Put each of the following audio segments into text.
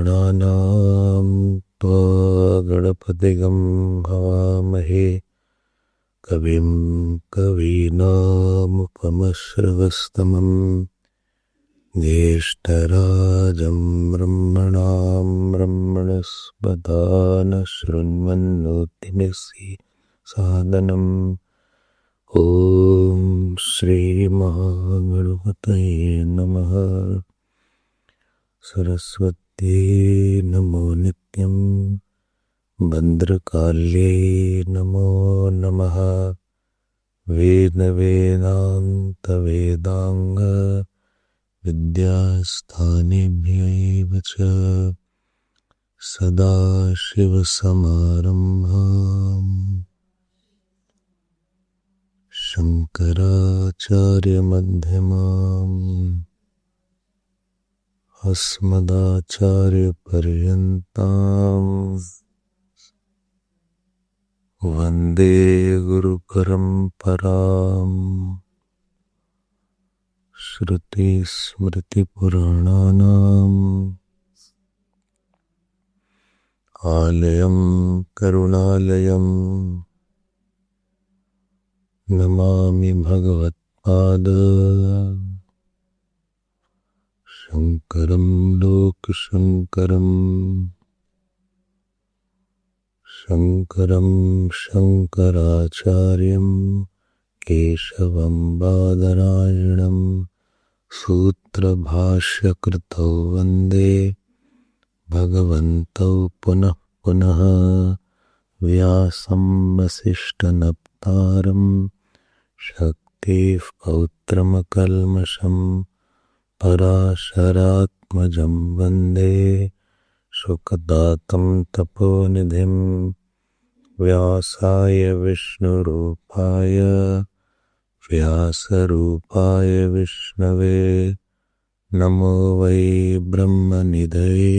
गणानां त्वा गणपतिगं हवामहे कविं कवीनामुपमश्रवस्तमं ज्येष्ठराजं ब्रह्मणां ब्रह्मणस्पदा न शृण्वन्नोतिभिः सादनम्। ॐ श्रीमहागणपतये नमः। सरस्वत्यै नमो नित्यं भद्रकाल्यै नमो नमः। वेदवेदान्तवेदाङ्ग विद्यास्थानेभ्यैव च सदाशिवसमारम्भाम् शङ्कराचार्यमध्यमाम् अस्मदाचार्यपर्यन्ताम् वन्दे गुरुपरम्पराम्। श्रुतिस्मृतिपुराणानाम् आलयं करुणालयम् नमामि भगवत्पाद शङ्करं लोकशङ्करम्। शङ्करं शङ्कराचार्यं केशवं बादरायणं सूत्रभाष्यकृतौ वन्दे भगवन्तौ पुनः पुनः। व्यासं वसिष्ठनप्तारं शक्तेः पौत्रमकल्मषं पराशरात्मजं वन्दे सुखदातं तपोनिधिं। व्यासाय विष्णुरूपाय व्यासरूपाय विष्णवे नमो वै ब्रह्मनिधये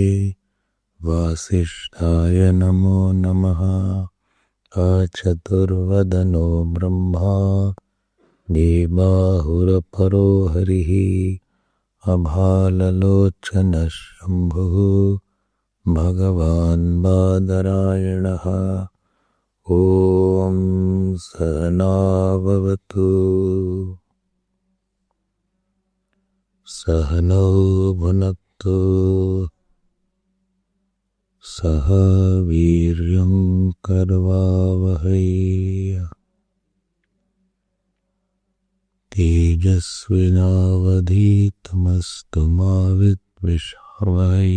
वासिष्ठाय नमो नमः। अचतुर्वदनो ब्रह्मा द्विबाहुरपरो हरिः अभाललोचनः शम्भुः भगवान् बादरायणः। ॐ सहना भवतु सहनौ भुनक्तु सह वीर्यं करवावहै तेजस्विनावधीतमस्तु मा विद्विषावहै।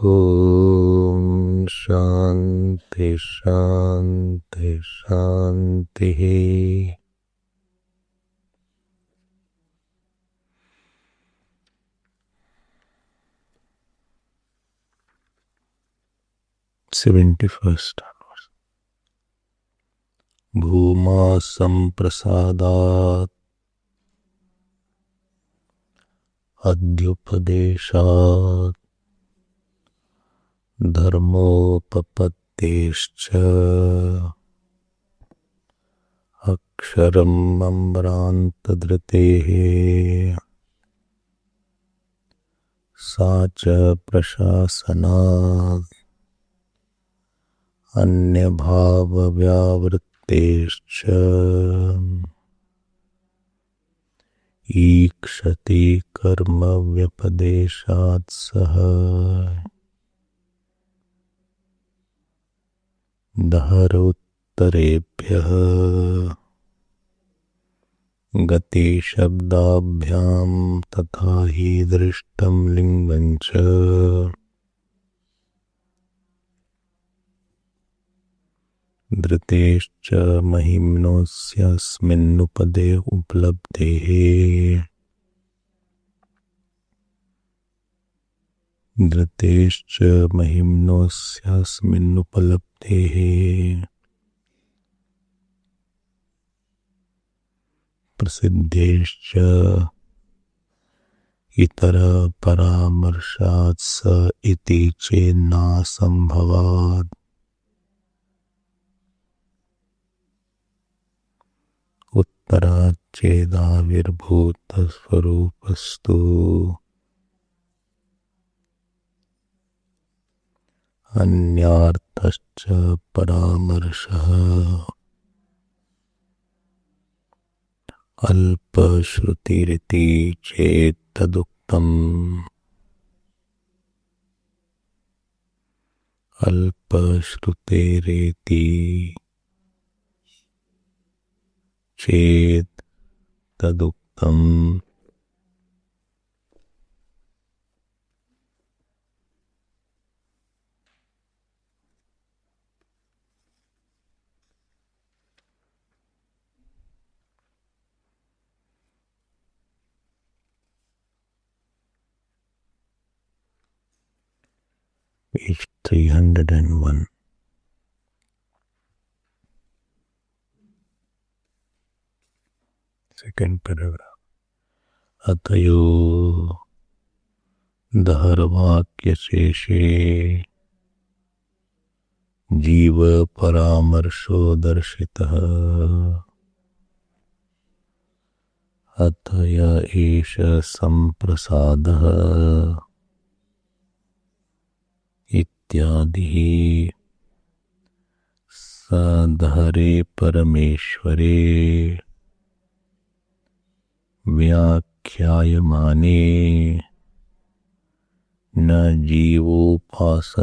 ॐ शान्ति शान्ति शान्तिः। 71st भूमा संप्रसादात् अद्युपदेशात् धर्मोपपत्तेश्च अक्षरम् अम्रान्तधृतेः सा च प्रशासनात् अन्यभावव्यावृत्तेश्च ईक्षति कर्मव्यपदेशात् सह दहरोत्तरेभ्यः गतिशब्दाभ्यां तथा हि दृष्टं लिङ्गं च धृतेश्च महिम्नोऽस्मिन्नुपदे उपलब्धेः धृतेश्च महिम्नोऽस्मिन्नुपलब्धेः प्रसिद्धेश्च इतर परामर्शात् स इति चेन्नासंभवात् पराच्चेदाविर्भूतस्वरूपस्तु अन्यार्थश्च परामर्शः अल्पश्रुतिरिति चेत् तदुक्तम् अल्पश्रुतेरेति चेत् तदुक्तम् Page 301. Second paragraph. अतयो दहर्वाक्यशेषे जीव परामर्शो दर्शितः अतय एष संप्रसादः इत्यादि सदहरे परमेश्वरे व्याख्यायमाने न जीवोपासनोपदेशः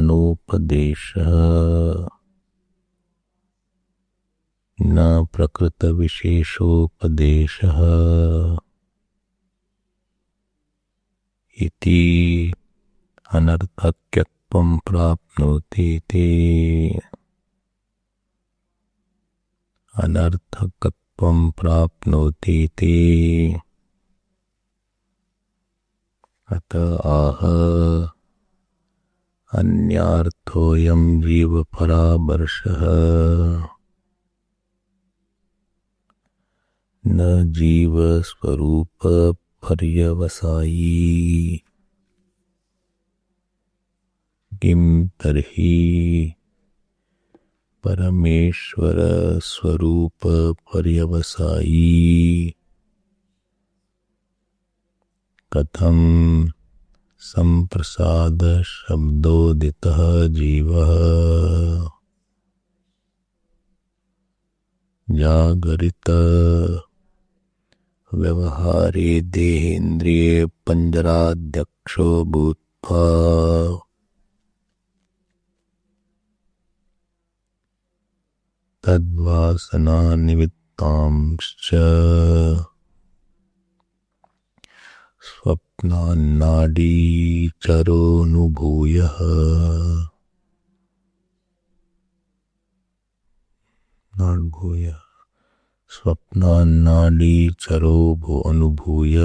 न प्रकृतविशेषोपदेशः इति अनर्थक्यत्वं प्राप्नोति ते अनर्थकत्वं प्राप्नोति ते अत आह अन्यार्थोऽयं जीवपरामर्शः न जीवस्वरूपपर्यवसायी किं तर्हि परमेश्वर स्वरूपपर्यवसायी कथं संप्रसाद शब्दोदितः जीवः जागरित व्यवहारे देहेन्द्रिये पंजराध्यक्षो भूत्वा तद्वासना निमित्तांश्च स्वप्नान्नाडीचरोऽनुभूयः स्वप्नान्नाडीचरो अनुभूय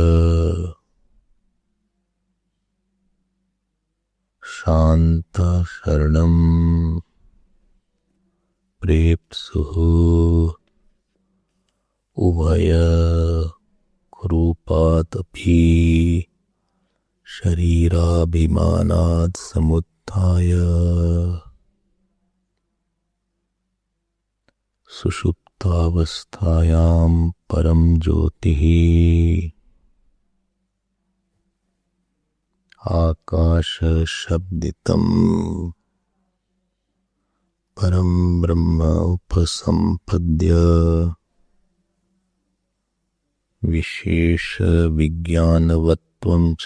शांत शरणं प्रेप्सुः उभय रूपादपि शरीराभिमानात् समुत्थाय सुषुप्तावस्थायां परम ज्योतिः आकाश शब्दितं परम ब्रह्म उपसंपद्य विशेष विज्ञानवत्वं च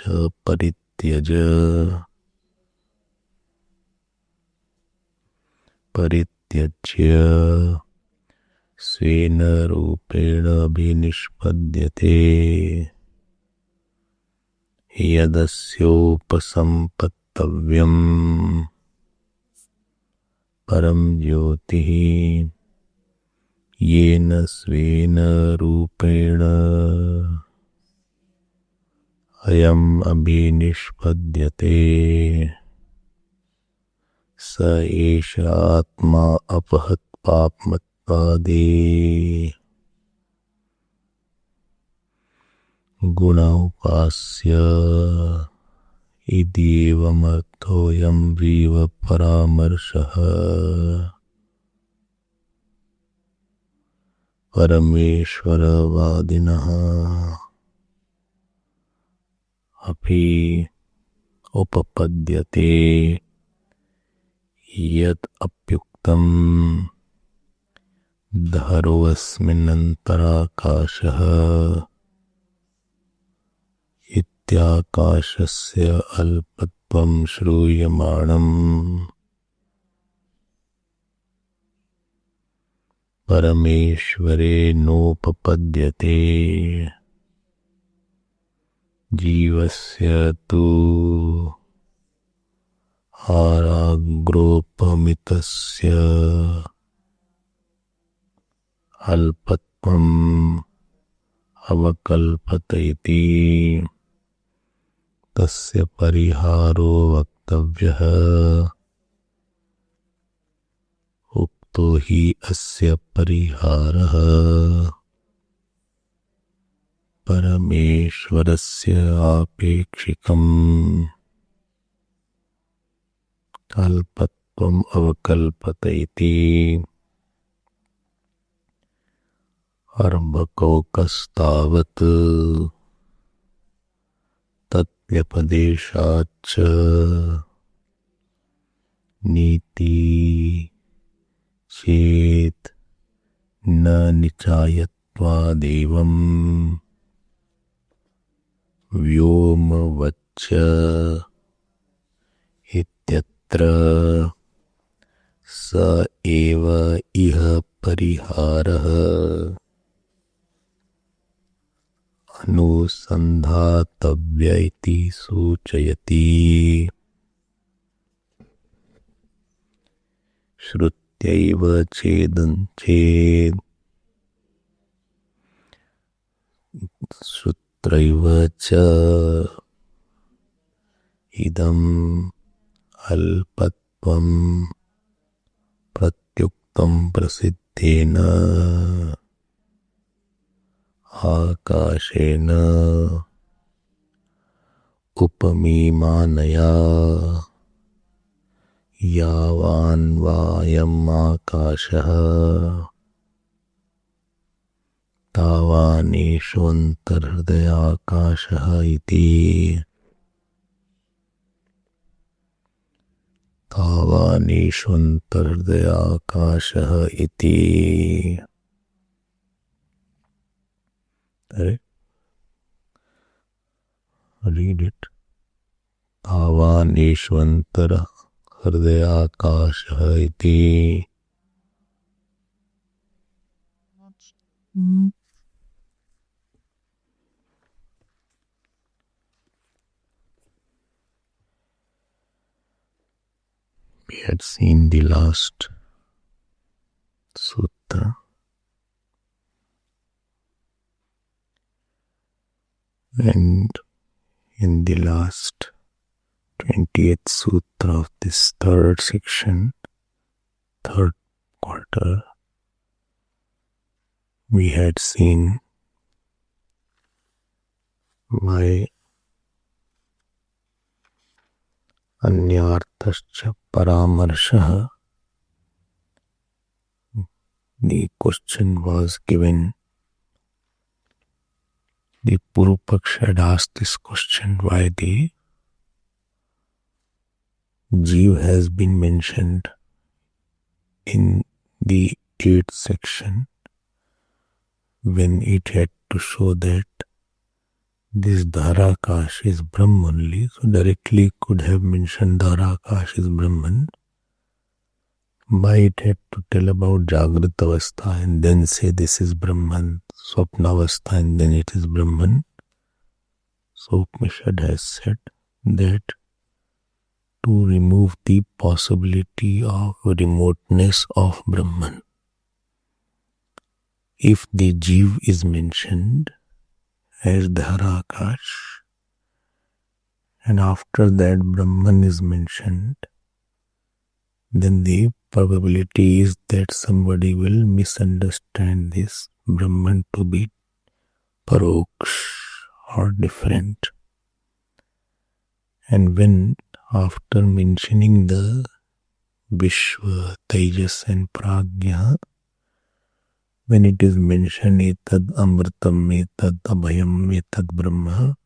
परित्यज्य स्वेन रूपेण अभिनिष्पद्यते यदस्योपसंपत्तव्यम् परम ज्योतिः येन स्वेन रूपेण अयम् अभिनिष्पद्यते स एष आत्मा अपहत् पापमत्पादे गुण उपास्य इत्येवमर्थोऽयं जीव परामर्शः परमेश्वरवादिनः अपि उपपद्यते यत् अप्युक्तं धरोऽस्मिन्नन्तराकाशः इत्याकाशस्य अल्पत्वं श्रूयमाणम् परमेश्वरे नोपपद्यते। जीवस्य तु आराग्रोपमितस्य अल्पत्वम् अवकल्पत इति तस्य परिहारो वक्तव्यः। उक्तो हि अस्य परिहारः परमेश्वरस्य आपेक्षिकम् अल्पत्वम् अवकल्पत इति। अर्भकौकस्तावत् तत्व्यपदेशाच्च नीति चेत् न निचायत्वादेवम् व्योमवच्च इत्यत्र स एव इह परिहारः अनुसन्धातव्य इति सूचयति। श्रुत्यैव चेदञ्चेत् श्रुत्रैव च इदम् अल्पत्वं प्रत्युक्तं प्रसिद्धेन आकाशेन उपमीमानया यावान्वायम् आकाशः तावानेष्वन्तर्हृदयाकाशः इति। तावानेष्वन्तर्हृदयाकाशः इति। Read it. तावानेष्वन्तर्हृदयाकाशः इति। We had seen the last sutra, and in the last 20th sutra of this third section, third quarter, we had seen why अन्यार्थश्च paramarshah. The question was given. The Purupaksh had asked this question why the Jeev has been mentioned in the 8th section when it had to show that this Dharakash is Brahman only, so directly could have mentioned Dharakash is Brahman. Why it had to tell about Jagrata Avastha and then say this is Brahman, Swapna Avastha and then it is Brahman. So Upanishad has said that to remove the possibility of remoteness of Brahman, if the Jeev is mentioned as Dharakash and after that Brahman is mentioned, then the probability is that somebody will misunderstand this Brahman to be Paroksh or different. And when after mentioning the Vishwa, Tejas and Pragya, when it is mentioned etad amritam, etad abhayam, etad brahma,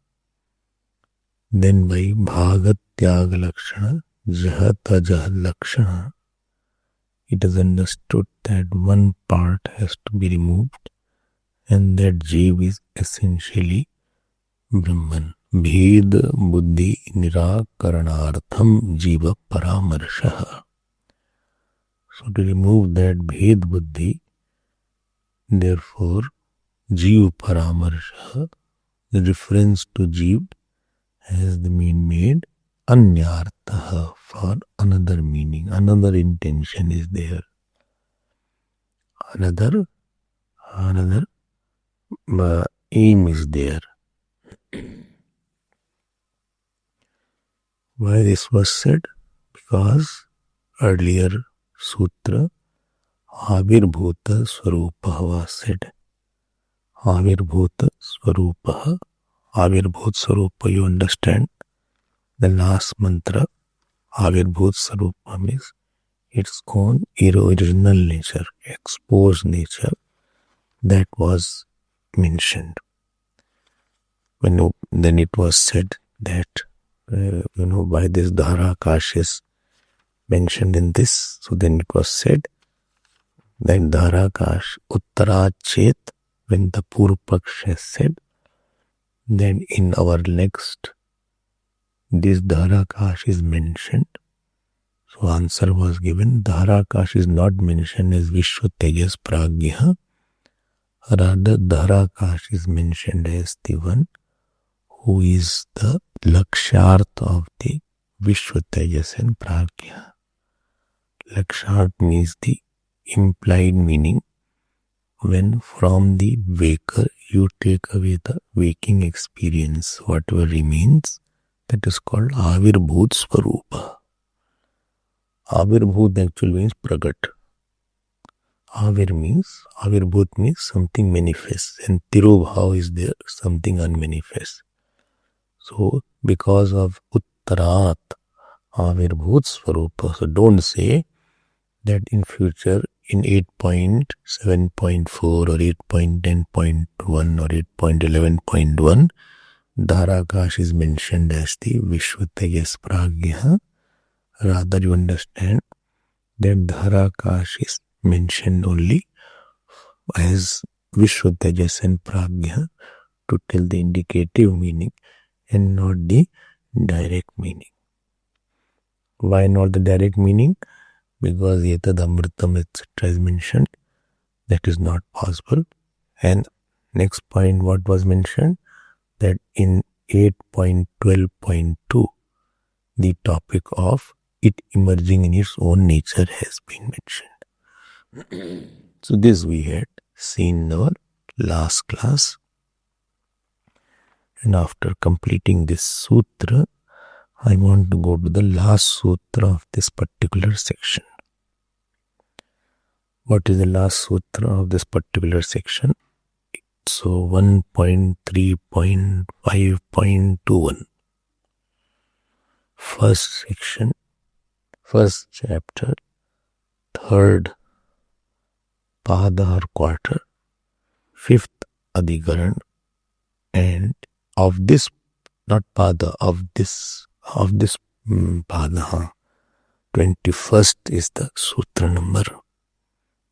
then by bhagat tyaga lakshana, jahat ajah lakshana, it is understood that one part has to be removed and that Jeev is essentially Brahman. Bhed buddhi nirakaranartham jiva paramarshaha. So to remove that bhed buddhi, therefore Jeev paramarshaha, the reference to Jeev has been made anyarthaha, for another meaning, another intention is there. Another aim is there. Why this was said? Because earlier sutra Avirbhuta Swarupaha was said. Avirbhuta Swarupaha. Avirbhut Swarupa, you understand? The last mantra, Avirbhut Swarupa, means its own original nature, exposed nature, that was mentioned. Then it was said that why this Dharakash is mentioned in this. So then it was said that Dharakash Uttarachet, when the Purupaksh has said, then in our next, this Dharakash is mentioned. So answer was given, Dharakash is not mentioned as Vishwa Tejas Pragya. Rather, Dharakash is mentioned as the one who is the Laksharth of the Vishwa Tejas and Pragya. Laksharth means the implied meaning when from the waker you take away the waking experience, whatever remains, that is called Avirbhut Swarupa. Avirbhut actually means Pragat. Avirbhut means something manifest, and Tirobhav is there, something unmanifest. So, because of Uttarat, Avirbhut Swarupa. So, don't say that in future, in 8.7.4 or 8.10.1 or 8.11.1, Dharakash is mentioned as the Vishwatejas Pragya. Rather, you understand that Dharakash is mentioned only as Vishwatejas and Pragya to tell the indicative meaning and not the direct meaning. Why not the direct meaning? Because Etad Amritam etc. is mentioned. That is not possible. And next point, what was mentioned? That in 8.12.2, the topic of it emerging in its own nature has been mentioned. So this we had seen in our last class. And after completing this sutra, I want to go to the last sutra of this particular section. What is the last sutra of this particular section? So 1.3.5.21. First section, first chapter, third pada or quarter, fifth adhikaran, and of this, not pada, of this pada, 21st is the sutra number,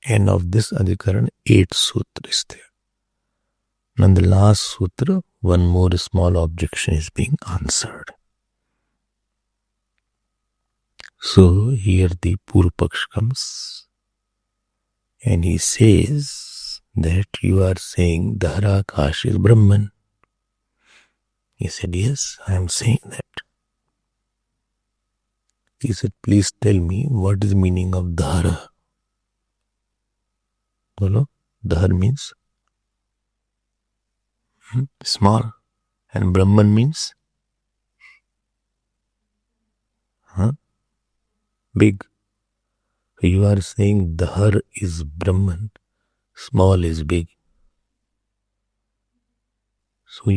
and of this adhikaran 8 sutra is there. And the last sutra, one more small objection is being answered. So here the Purupaksh comes and he says that you are saying Dharakash is Brahman. He said, yes, I am saying that. He said, please tell me what is the meaning of Dhara. Dhar means small, and Brahman means big. So you are saying Dhar is Brahman, small is big. So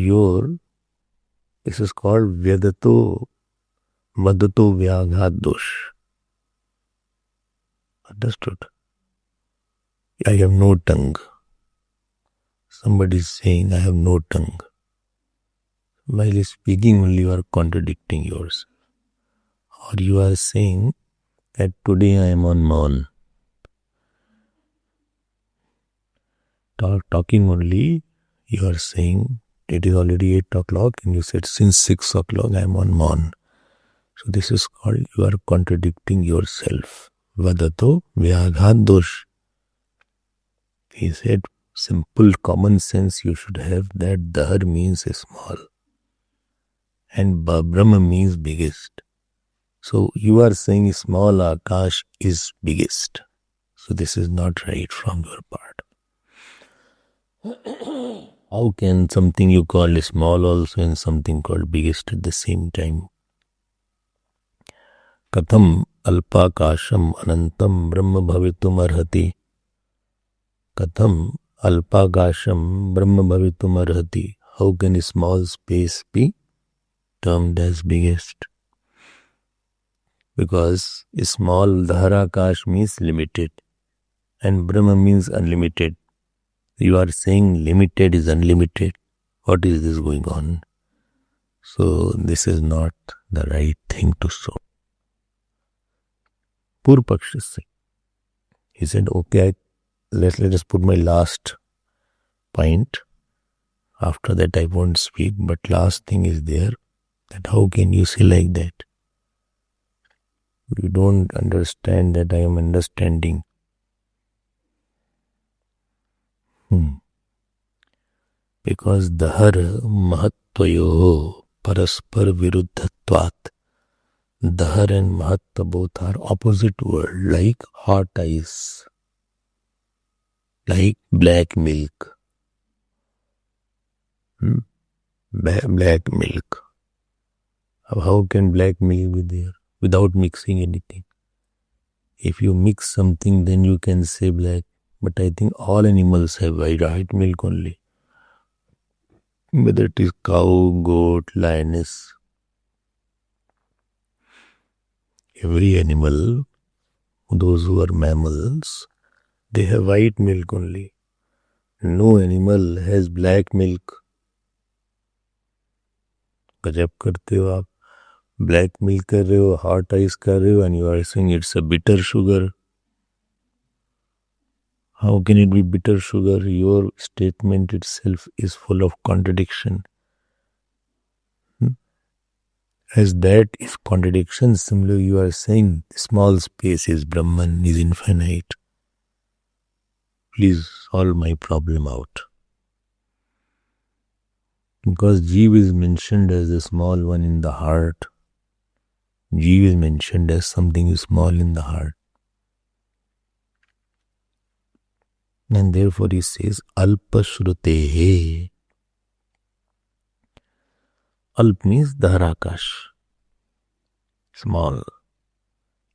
this is called Vyadato Madato Vyaghat Dosh. Understood? I have no tongue. somebody is saying, I have no tongue. While speaking only you are contradicting yourself. Or you are saying that today I am on Maun. Talking only, you are saying it is already 8 o'clock and you said since 6 o'clock I am on Maun. So this is called you are contradicting yourself. Vadato vyaghat dosh. He said simple common sense you should have that Dahar means small and Brahma means biggest. So you are saying small Akash is biggest. So this is not right from your part. How can something you call small also and something called biggest at the same time? Katham alpakasham anantam brahma bhavitum arhati. Katham alpakasham brahma bhavitum arhati. How can a small space be termed as biggest? Because small Dhaharakash means limited and Brahma means unlimited. You are saying limited is unlimited. What is this going on? So this is not the right thing to show. Purpaksha saying. He said, okay, let us put my last point. After that I won't speak, but last thing is there, that how can you say like that? You don't understand that I am understanding. Because Dahar Mahatvayoho Paraspar Viruddhatvat. Dahar and Mahatva both are opposite word, like hot ice, like black milk. Black milk. How can black milk be there without mixing anything? If you mix something, then you can say black. But I think all animals have white milk only. Whether it is cow, goat, lioness. Every animal, those who are mammals, they have white milk only. No animal has black milk. गजब करते हो आप. Black milk कर रहे हो, hot ice कर रहे हो, and you are saying it's a bitter sugar. How can it be bitter sugar? Your statement itself is full of contradiction. As that is contradiction, similarly you are saying small space is Brahman, is infinite. Please solve my problem out. Because Jeev is mentioned as a small one in the heart. Jeev is mentioned as something small in the heart. And therefore he says, Alpa Shrutehe. Alp means Dhaharakash. Small.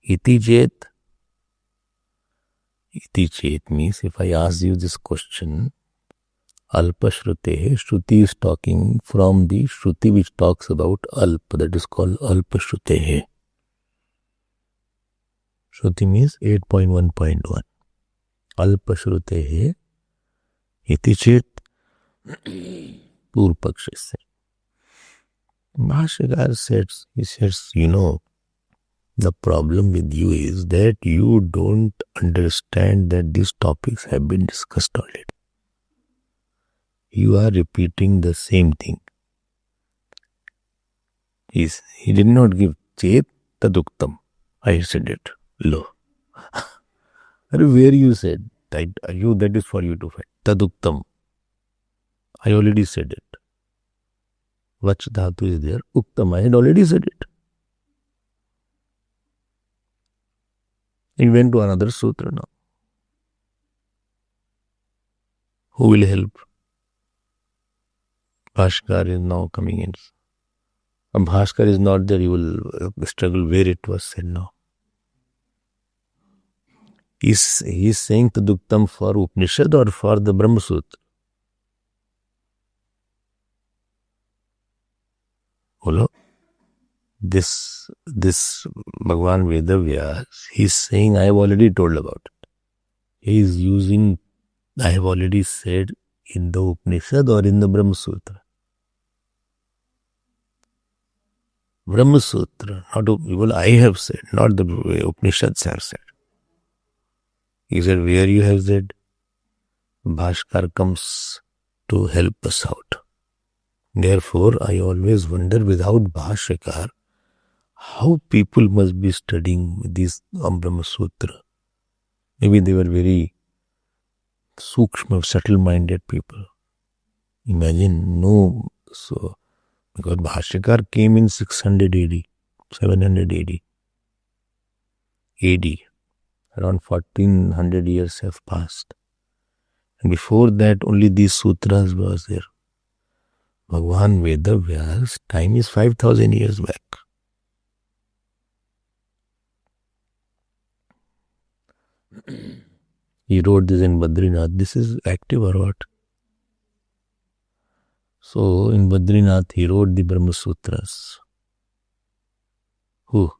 Iti Chet. Iti Chet means if I ask you this question, Alpa Shrutehe, Shruti is talking from the Shruti which talks about Alpa, that is called Alpa Shrutehe. Shruti means 8.1.1. Alpa Shrutehe iti chet Purpaksha said. Bhashyakar says, he says, the problem with you is that you don't understand that these topics have been discussed already. You are repeating the same thing. He did not give Chet Taduktam. I said it. Lo. Where you said, that is for you to find. Taduktam. I already said it. Vach dhatu is there. Uktam, I had already said it. He went to another sutra now. Who will help? Bhaskar is now coming in. And Bhaskar is not there, you will struggle where it was said now. He is saying Taduktam for Upanishad or for the Brahma Sutra? Hello? This Bhagwan Vedavyas, he is saying I have already told about it. He is using, I have already said in the Upanishad or in the Brahma Sutra? Brahma Sutra, not well, I have said, not the Upanishads have said. He said, where you have said, Bhaskar comes to help us out. Therefore, I always wonder, without Bhashakar, how people must be studying this Brahma Sutra. Maybe they were very sukshma, subtle-minded people. Imagine, because Bhashakar came in 600 AD, 700 AD. Around 1400 years have passed. And before that, only these sutras was there. Bhagwan Veda Vyas, time is 5000 years back. He wrote this in Badrinath. This is active or what? So, in Badrinath, he wrote the Brahma Sutras. Who?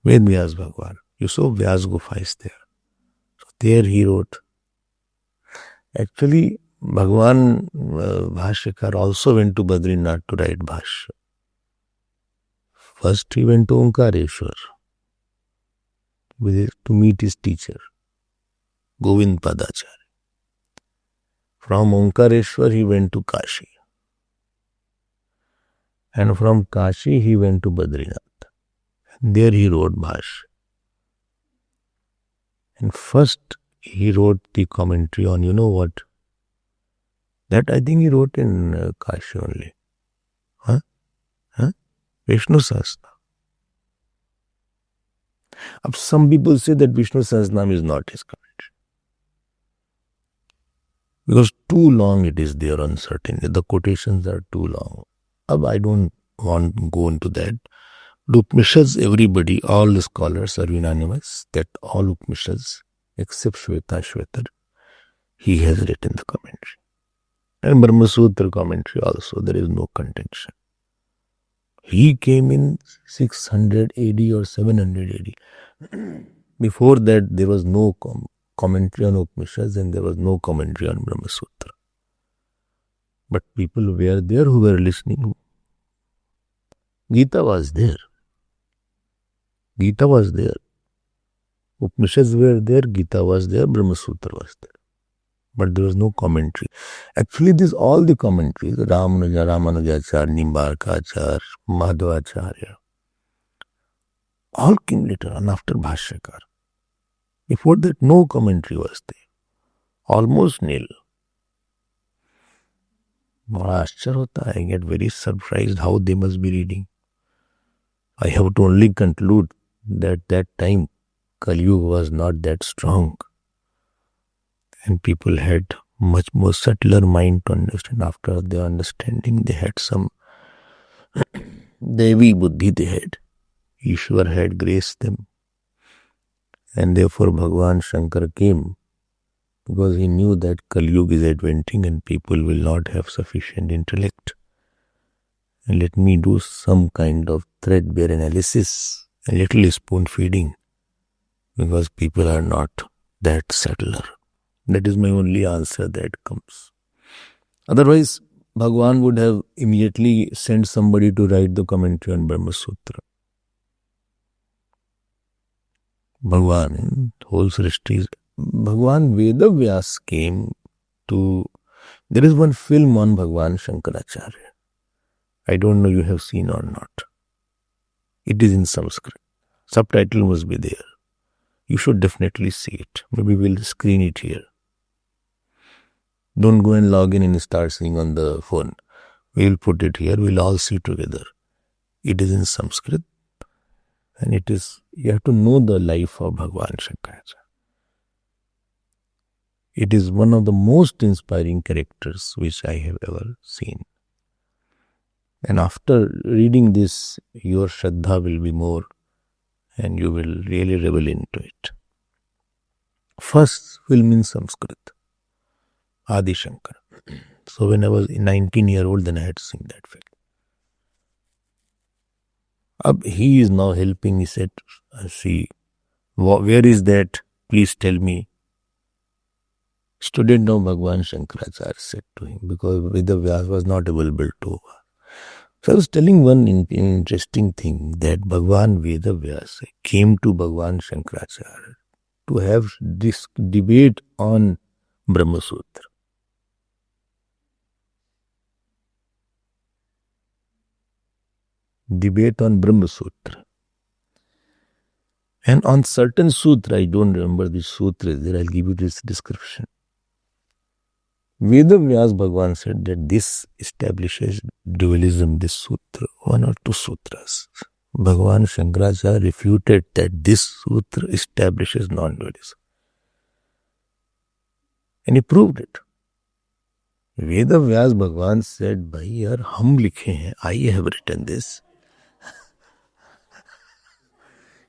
Ved Vyas Bhagwan. You saw Vyas Gufa is there. So, there he wrote. Actually, Bhagwan Bhashakar also went to Badrinath to write Bhashya. First, he went to Omkareshwar to meet his teacher, Govind Padacharya. From Omkareshwar, he went to Kashi. And from Kashi, he went to Badrinath. There he wrote Bhashya. And first, he wrote the commentary on, you know what? That I think he wrote in Kashi only. Vishnu Sahasranam. Some people say that Vishnu Sahasranam is not his commentary. Because too long it is there, uncertain. The quotations are too long. I don't want to go into that. The Upanishads, everybody, all the scholars are unanimous that all Upanishads, except Shvetar, he has written the commentary. And Brahma Sutra commentary also, there is no contention. He came in 600 AD or 700 AD. Before that, there was no commentary on Upanishads and there was no commentary on Brahma Sutra. But people were there who were listening. Gita was there. Gita was there. Upanishads were there, Gita was there, Brahma Sutra was there. But there was no commentary. Actually, all the commentaries, Ramanujacharya, Nimbarkacharya, Madhvacharya, all came later on after Bhashyakar. Before that, no commentary was there. Almost nil. I get very surprised how they must be reading. I have to only conclude that time Kali Yuga was not that strong. And people had much more subtler mind to understand. After their understanding, they had some Devi Buddhi they had. Ishwar had graced them. And therefore Bhagwan Shankar came because he knew that Kali Yuga is adventing and people will not have sufficient intellect. And let me do some kind of threadbare analysis, a little spoon feeding, because people are not that subtler. That is my only answer that comes. Otherwise, Bhagwan would have immediately sent somebody to write the commentary on Brahma Sutra. Bhagwan, in whole Srishti, Bhagwan Veda Vyas came to... There is one film on Bhagwan Shankaracharya. I don't know you have seen or not. It is in Sanskrit. Subtitle must be there. You should definitely see it. Maybe we'll screen it here. Don't go and log in and start seeing on the phone. We'll put it here. We'll all see together. It is in Sanskrit. And it is, you have to know the life of Bhagwan Shankaracharya. It is one of the most inspiring characters which I have ever seen. And after reading this, your Shraddha will be more and you will really revel into it. First film in Sanskrit, Adi Shankar. So when I was 19-year-old, then I had seen that film. He is now helping. He said, see, where is that? Please tell me. student of Bhagwan Shankaracharya said to him, because Vedavyas was not available to. So I was telling one interesting thing, that Bhagwan Vedavyas came to Bhagwan Shankaracharya to have this debate on Brahma Sutra. Debate on Brahma Sutra. And on certain sutra, I don't remember the sutra there, I'll give you this description. Vedavyas Bhagwan said that this establishes dualism, this sutra, one or two sutras. Bhagwan Shankaracharya refuted that this sutra establishes non-dualism. And he proved it. Vedavyas Bhagwan said, Bhai yaar, hum likhe hain, I have written this.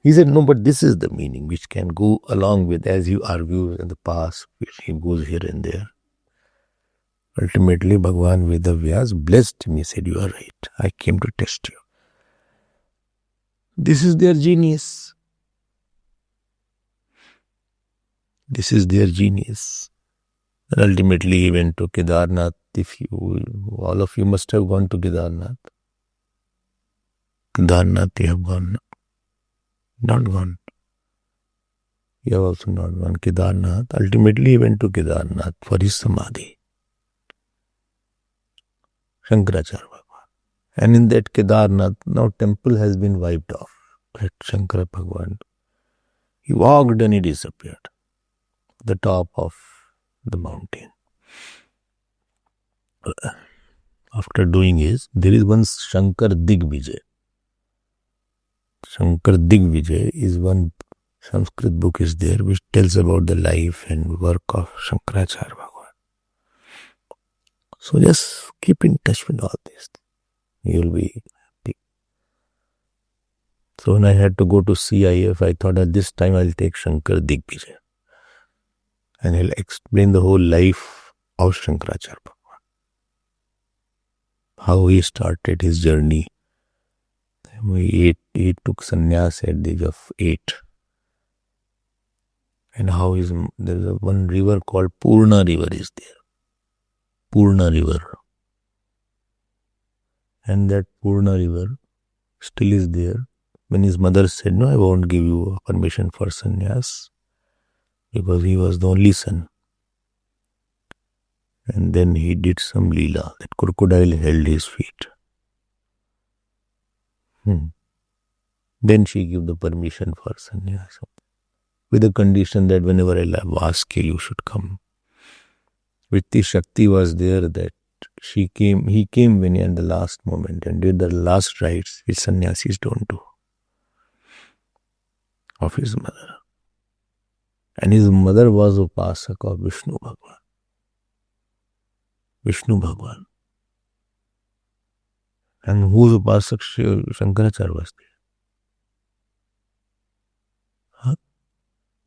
He said, no, but this is the meaning which can go along with, as you argue in the past, which he goes here and there. Ultimately, Bhagwan Vedavyas blessed me, said, you are right. I came to test you. This is their genius. This is their genius. And ultimately, he went to Kedarnath. All of you must have gone to Kedarnath. Kedarnath, you have gone. Not gone. You have also not gone. Kedarnath. Ultimately, he went to Kedarnath for his samadhi. Shankaracharya Bhagwan. And in that Kedarnath, now temple has been wiped off. That Shankara Bhagwan. He walked and he disappeared. The top of the mountain. After doing his, there is one Shankar Digvijay. Shankar Digvijay is one Sanskrit book is there which tells about the life and work of Shankaracharya Bhagwan. So just keep in touch with all this. You will be happy. So when I had to go to CIF, I thought at this time I'll take Shankar Digvijay. And he'll explain the whole life of Shankaracharya Bhagwan. How he started his journey. He took sannyas at the age of 8. And how there's one river called Purna river is there. Purna river. And that Purna river still is there. When his mother said, no, I won't give you permission for sannyas, because he was the only son. And then he did some leela. That crocodile held his feet. Then she gave the permission for sannyas, with the condition that whenever I ask you, you should come. Vritti Shakti was there, that he came when he at the last moment and did the last rites which sannyasis don't do, of his mother. And his mother was Upasak of Vishnu Bhagwan. Vishnu Bhagwan. And whose Upasak Shankaracharya was there?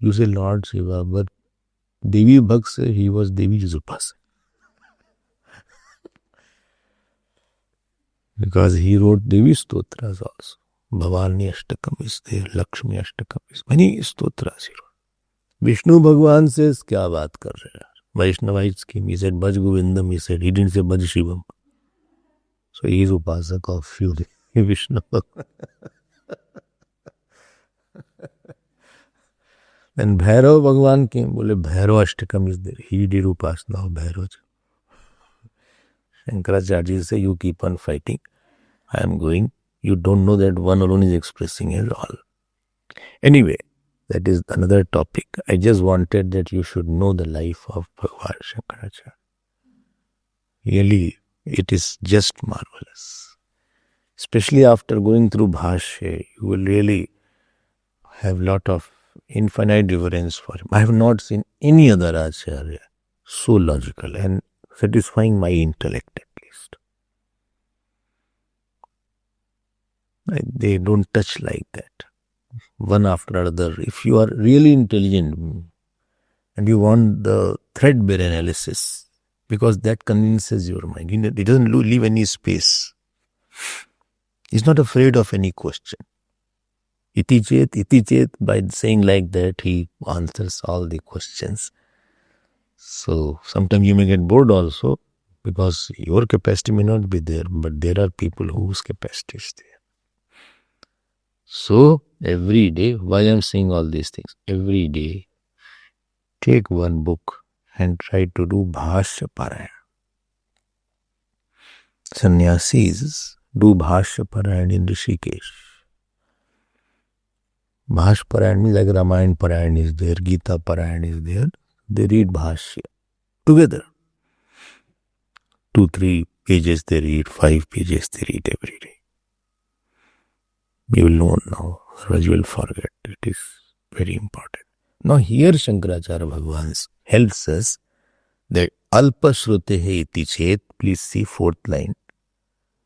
You say Lord Shiva, but Devi Bhakt said he was Devi's Upasak. Because he wrote Devi Stotras also. Bhavani Ashtakam is there, Lakshmi Ashtakam is there. Many Stotras he wrote. Vishnu Bhagwan says, kya baat kar rahe hai? Vaishnavite scheme. He said, Bhaj Govindam. He said, he didn't say Bhaj Shivam. So he is Upasak of Vishnu Bhagwan. Then Bhairav Bhagwan came, bole Bhairav Ashtakam is there. He did Upasana of Bhairav. Shankaracharya said, you keep on fighting. I am going. You don't know that one alone is expressing as all. Anyway, that is another topic. I just wanted that you should know the life of Bhagwan Shankaracharya. Really, it is just marvelous. Especially after going through Bhashya, you will really have lot of infinite reverence for him. I have not seen any other Acharya so logical and satisfying my intellect at least. They don't touch like that, one after another. If you are really intelligent and you want the threadbare analysis, because that convinces your mind. He doesn't leave any space. He's not afraid of any question. Iti chet, by saying like that, he answers all the questions. So sometimes you may get bored also because your capacity may not be there, but there are people whose capacity is there. So every day, why I'm saying all these things, every day take one book and try to do Bhashya Parayana. Sannyasis do Bhashya Parayana in Rishikesh. Bhashya Parayana means like Ramayana Parayana is there, Gita Parayana is there. They read Bhashya together. 2-3 pages they read, 5 pages they read every day. You will know now, otherwise you will forget. It is very important. Now here Shankaracharya Bhagavan helps us that Alpa Shrutehe iti chet, please see 4th line,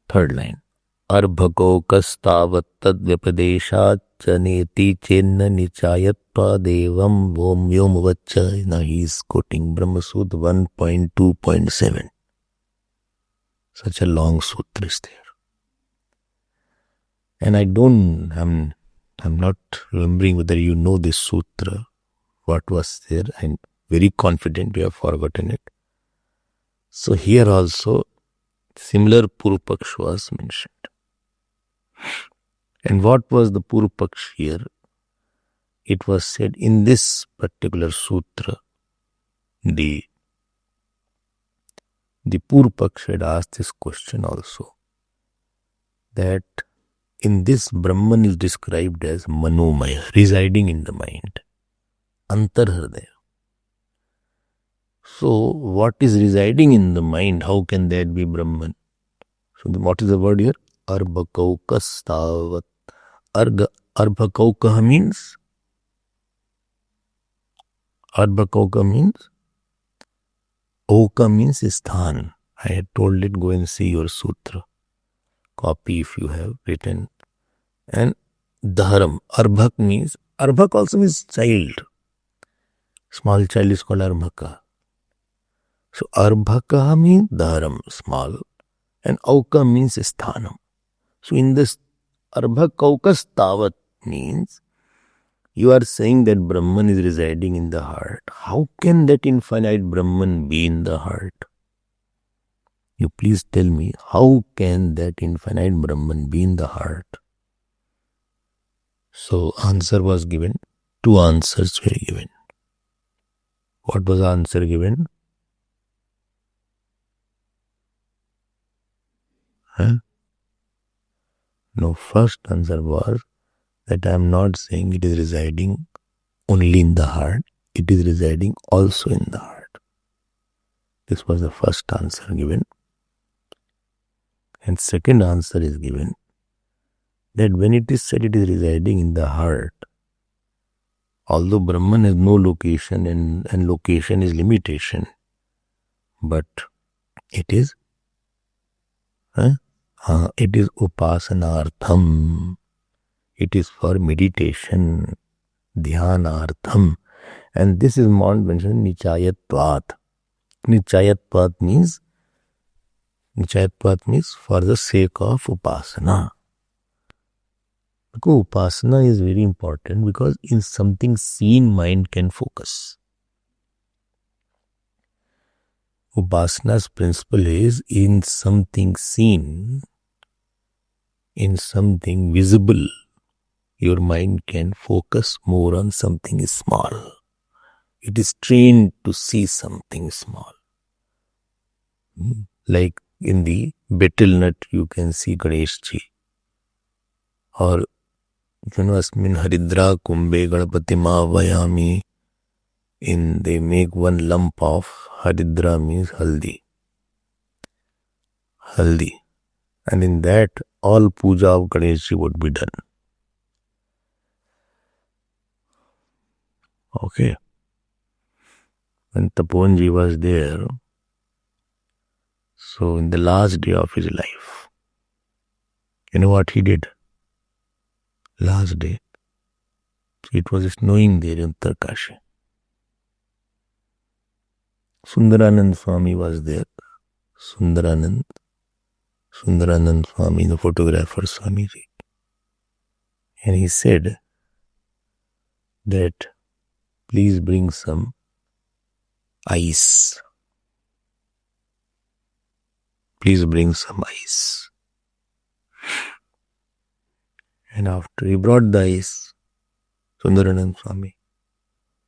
3rd line. Arbhako kastavat tad vyapadeshat chaneti chenna nichayatva devam vom yom vacha. Now he is quoting Brahma Sutra 1.2.7. Such a long sutra is there. And I'm not remembering whether you know this sutra, what was there. I'm very confident we have forgotten it. So here also similar Purupaksh was mentioned. And what was the Purupaksh here? It was said in this particular sutra, the Purupaksh had asked this question also, that in this Brahman is described as Manomaya, residing in the mind, Antarhridaya. So what is residing in the mind? How can that be Brahman? So what is the word here? Arbhakaukastavat. Arbhakauka means? Arbhakauka means? Oka means sthan. I had told it, go and see your sutra. Copy if you have written. And dharam. Arbhak means, Arbhak also means child. Small child is called Arbhaka. So Arbhaka means dharam, small. And Auka means sthanam. So in this Arbhakaukas tavat means you are saying that Brahman is residing in the heart. How can that infinite Brahman be in the heart? You please tell me, how can that infinite Brahman be in the heart? So answer was given. 2 answers were given. What was the answer given? No, first answer was that I am not saying it is residing only in the heart. It is residing also in the heart. This was the first answer given. And second answer is given that when it is said it is residing in the heart, although Brahman has no location and location is limitation, but it is upasanartham. It is for meditation, dhyanartham. And this is mentioned nichayatvat. Nichayatvat means for the sake of upasana. Because upasana is very important because in something seen mind can focus. Upasana's principle is in something seen, in something visible, your mind can focus more on something small. It is trained to see something small. Like in the betel nut you can see Ganesh ji. Or asmin haridra kumbhe ganapati ma vayami. They make one lump of haridra means haldi. And in that all puja of Ganesh ji would be done. Okay. When Tapovan was there, so in the last day of his life, you know what he did? Last day, it was snowing there in Uttarkashi. Sundaranand Swami was there. Sundaranand Swami, the photographer Swamiji. And he said that please bring some ice. Please bring some ice. And after he brought the ice, Sundaranand Swami,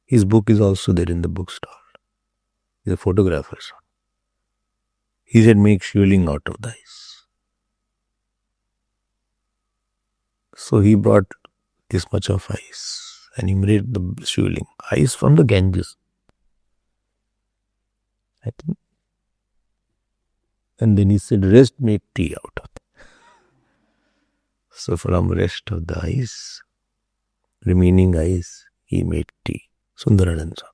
his book is also there in the bookstall. He's a photographer. He said, make shivling out of the ice. So he brought this much of ice and he made the shivling. Ice from the Ganges. I think. And then he said, rest, make tea out of it. So from rest of the ice, remaining ice, he made tea. Sundaranand Swami.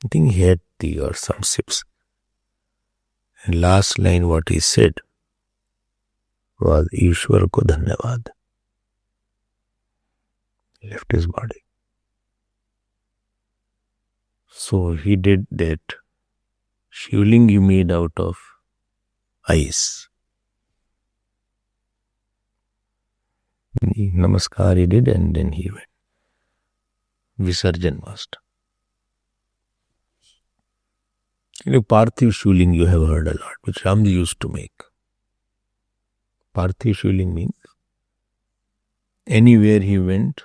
I think he had tea or some sips. And last line what he said was, Ishwar ko dhanyavad. He left his body. So he did that shivling he made out of ice. Namaskar he did and then he went. Visarjan was done. Parthiv shivling you have heard a lot, which Ramji used to make. Parthiv shivling means anywhere he went,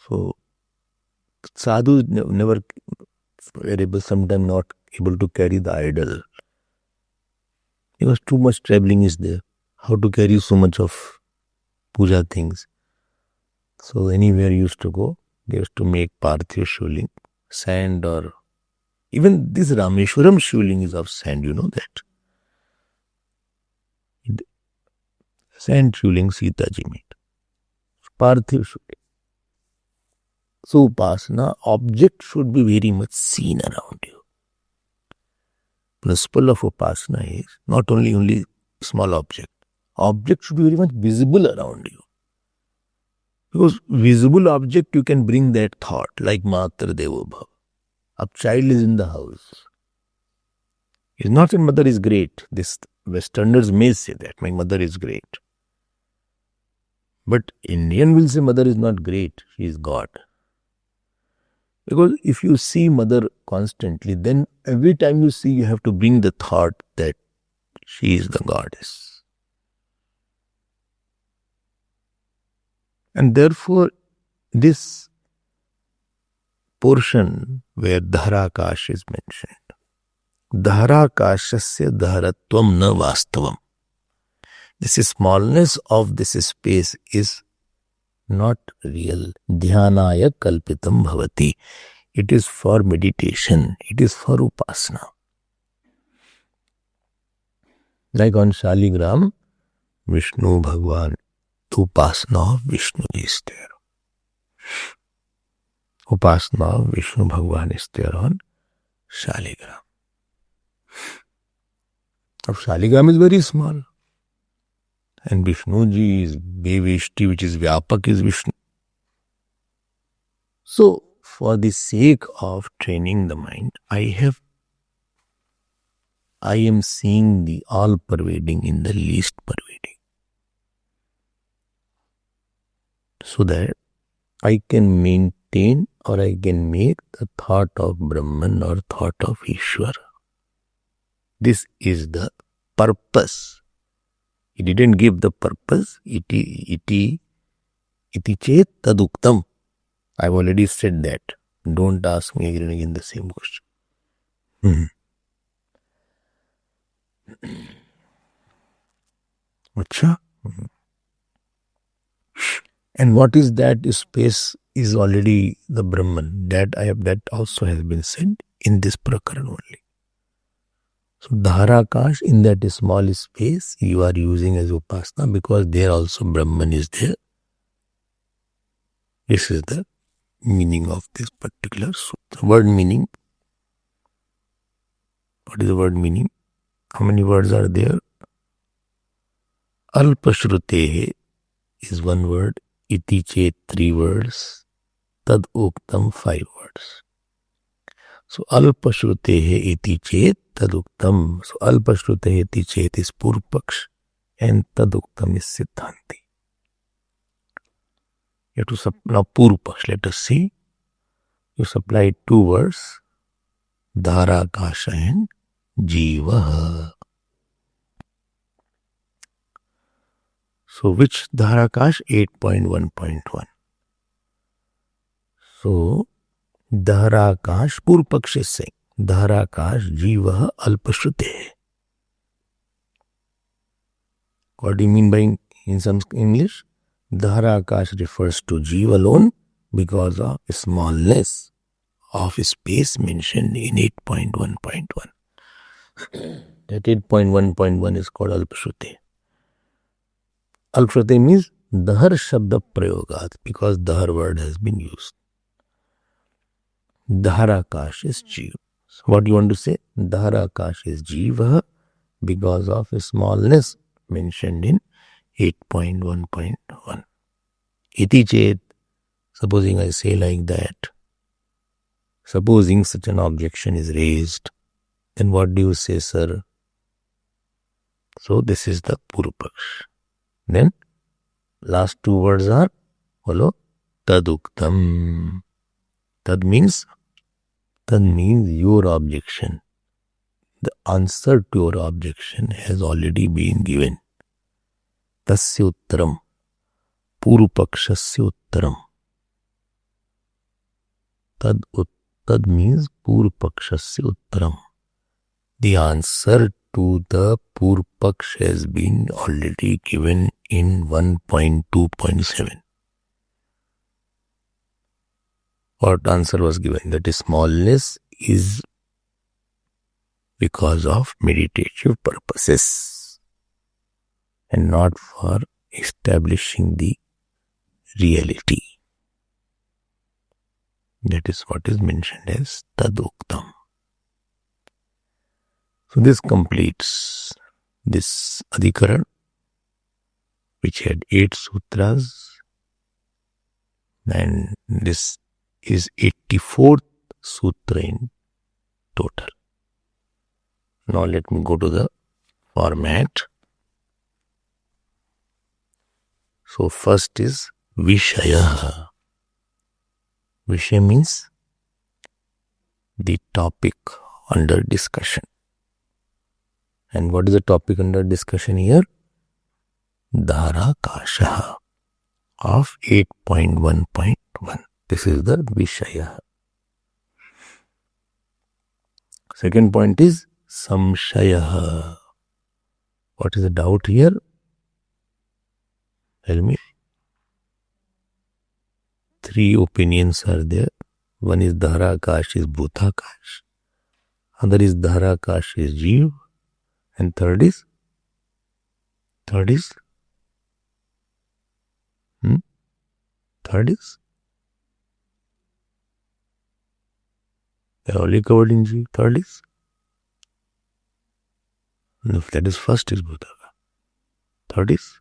so sadhus never were able, sometimes not able to carry the idol. Because too much traveling is there. How to carry so much of puja things. So anywhere he used to go, they used to make Parthiv shivling, sand or even this Rameshwaram shivling is of sand, you know that. Sand shivling Sita ji made. Parthiv shivling. So Upasana, object should be very much seen around you. Principle of Upasana is not only small object. Object should be very much visible around you. Because visible object you can bring that thought like Matra Devo Bhava. A child is in the house. He's not saying mother is great. This Westerners may say that my mother is great. But Indian will say mother is not great. She is God. Because if you see mother constantly, then every time you see, you have to bring the thought that she is the goddess. And therefore, this portion where Dhaharakash is mentioned, Dhaharakashasya dhaharatvam na vastavam. This smallness of this space is not real. Dhyanaya kalpitam bhavati. It is for meditation. It is for upasana. Like on Shaligram, Vishnu Bhagwan, upasana of Vishnu is there. Upasana of Vishnu Bhagwan is there on Shaligram. Now Shaligram is very small. And Vishnu ji is Bevishti, which is Vyapak, is Vishnu. So, for the sake of training the mind, I am seeing the all-pervading in the least pervading. So that I can maintain or I can make the thought of Brahman or thought of Ishwar. This is the purpose. He didn't give the purpose. Iti chet taduktam. I've already said that. Don't ask me again and again the same question. Achha. And what is that space is already the Brahman. That also has been said in this prakaran only. So Dhaharakash, in that small space, you are using as upasana because there also Brahman is there. This is the meaning of this particular sutra. Word meaning. What is the word meaning? How many words are there? Alpashrutehe is one word. Iti chet 3 words. Tad uktam 5 words. So alpashrutehe iti chet taduktam. So alpashrutehe iti chet is purpaksh and taduktam is siddhanti. You have to now purpaksh. Let us see. you supply two words, Dharakasha and Jiva. So which Dharakash? 8.1.1. So Dharakash, Purv Paksh is saying, Dharakash Jiva Alpashrute. What do you mean by in some English? Dharakash refers to Jiva alone because of smallness of space mentioned in 8.1.1. That 8.1.1 is called Alpashrute. Alpashrute means Dahar Shabda Prayogat, because Dahar word has been used. Dharakash is Jiva. So what do you want to say? Dharakash is Jiva because of smallness mentioned in 8.1.1. Iti chet, supposing I say like that, supposing such an objection is raised, then what do you say, sir? So this is the Purv Paksh. Then last two words are, follow, Taduktam. Tad means your objection. The answer to your objection has already been given. Tasya uttaram. Purv Pakshasya uttaram. Tad means Purv Pakshasya uttaram. The answer to the Purv Paksh has been already given in 1.2.7. What answer was given? That smallness is because of meditative purposes and not for establishing the reality. That is what is mentioned as Taduktam. So this completes this Adhikaran, which had 8 sutras, and this is 84th sutra in total. Now let me go to the format. So first is Vishaya. Vishaya means the topic under discussion. And what is the topic under discussion here? Dharakasha of 8.1.1. This is the Vishaya. Second point is Samshaya. What is the doubt here? Tell me. 3 opinions are there. One is Dharakash is Bhutakash. Other is Dharakash is Jeev. And third is? Third is? They are only covered in Jeev. Third is? No, that is first is Bhutaka. Third is?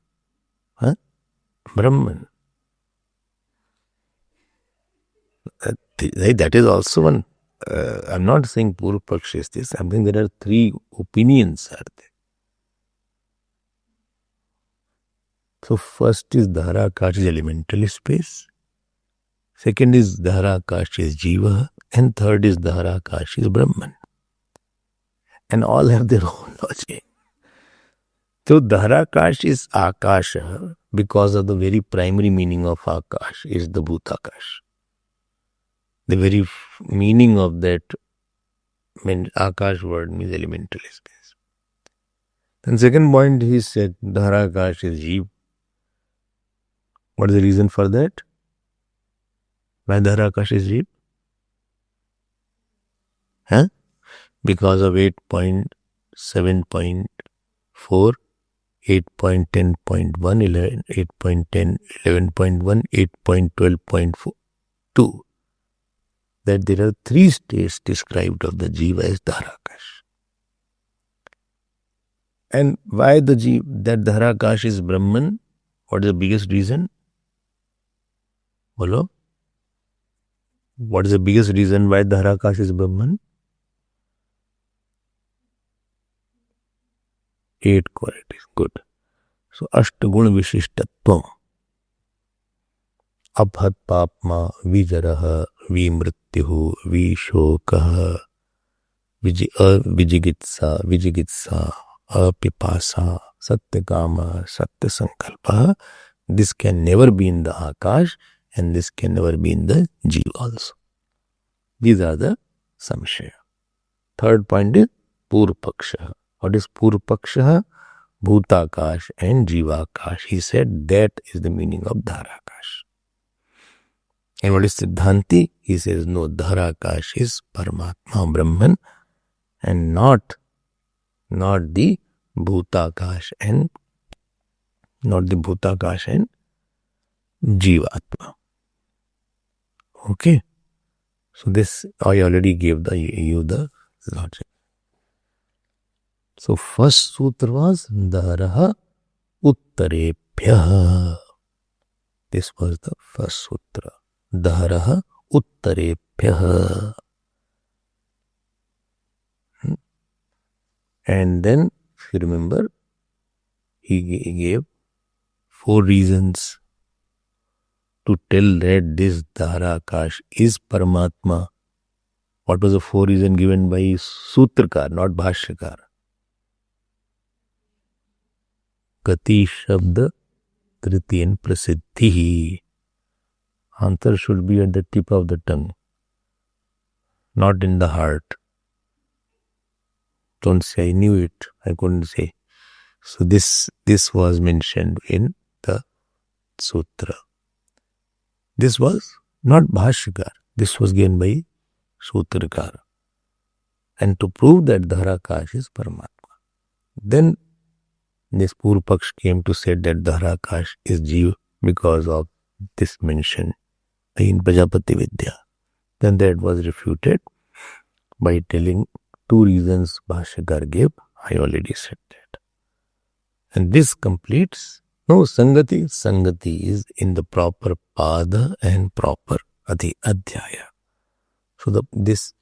Brahman. That is also one. I'm not saying Purv Paksh is this. I'm saying there are 3 opinions are there. So first is Dharakash is elemental space. Second is Dharakash is Jiva. And third is Dharakash is Brahman. And all have their own logic. So Dharakash is Akasha because of the very primary meaning of Akash is the Bhutakash. The very meaning of that Akash word means elemental space. Then second point he said Dharakash is Jeev. What is the reason for that? Why Dharakash is Jeev? Because of 8.7.4, 8.10.1, 8.10, 11.1, 8.12.2. That there are 3 states described of the Jiva as Dharakash. And why that Dharakash is Brahman? What is the biggest reason? Bolo? What is the biggest reason why Dharakash is Brahman? 8 qualities. Good. So Ashtaguna Vishishtatvam. Abhat Papma Vijaraha विमृत्युः, विशोकः, विजिगित्सा, अपिपासा, satyakama, satyasankalpa. This can never be in the Akash and this can never be in the Jiva also. These are the samshaya. Third point is Purpaksha. What is Purpaksha? Bhutakash and Jivakash. He said that is the meaning of Dharakash. And what is Siddhanti? He says no, Dharakash is Paramatma Brahman and not the Bhutakash and Jivatma. Okay. So this I already gave you the logic. So first sutra was Dharaha Uttarebhyah. This was the first sutra. Dharaha Uttarebhyah. And then, if you remember, he gave 4 reasons to tell that this Dharakash is Paramatma. What was the 4 reasons given by Sutrakar, not Bhashyakar? Gati Shabda Tritiyan Prasiddhi. Answer should be at the tip of the tongue, not in the heart. Don't say I knew it, I couldn't say. So this was mentioned in the sutra. This was not Bhashyakar. This was given by Sutrakar. And to prove that Dharakash is Paramatma. Then this Purpaksh came to say that Dharakash is Jiva because of this mention in Prajapati Vidya. Then that was refuted by telling 2 reasons Bhashyakar gave. I already said that. And this completes. No, Sangati. Sangati is in the proper Pada and proper Adhyaya. So this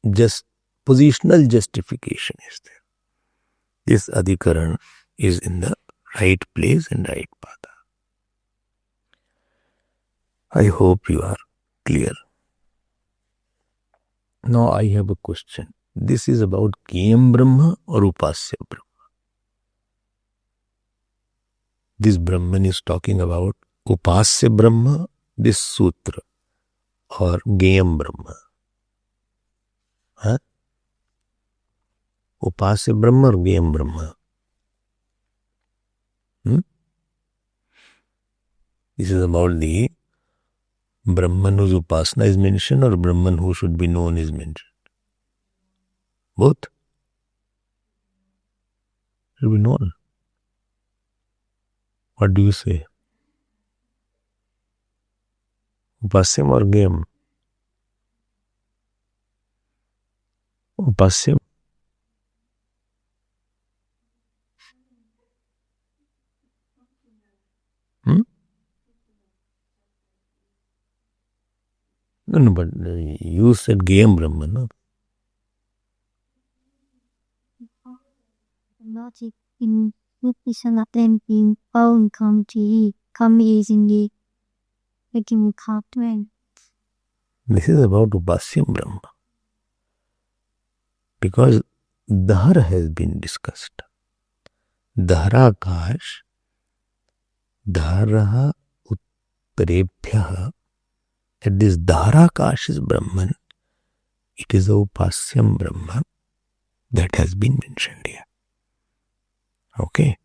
just positional justification is there. This Adhikaran is in the right place and right Pada. I hope you are clear. Now I have a question. This is about Geyam Brahma or Upasya Brahma? This Brahman is talking about Upasya Brahma, this sutra, or Geyam Brahma. Huh? Upasya Brahma or Geyam Brahma? This is about the Brahman whose Upasana is mentioned or Brahman who should be known is mentioned? Both? Should be known. What do you say? Upasyam or Geyam? Upasyam. No, but you said Geyam Brahma, no? Logic in Upasana being found come easily making cartwheel. This is about Upasyam Brahma. Because Dhara has been discussed. Dharakash, Dharaha Uttarebhyah. That this Dharakash is Brahman. It is the Upasyam Brahma that has been mentioned here. Okay.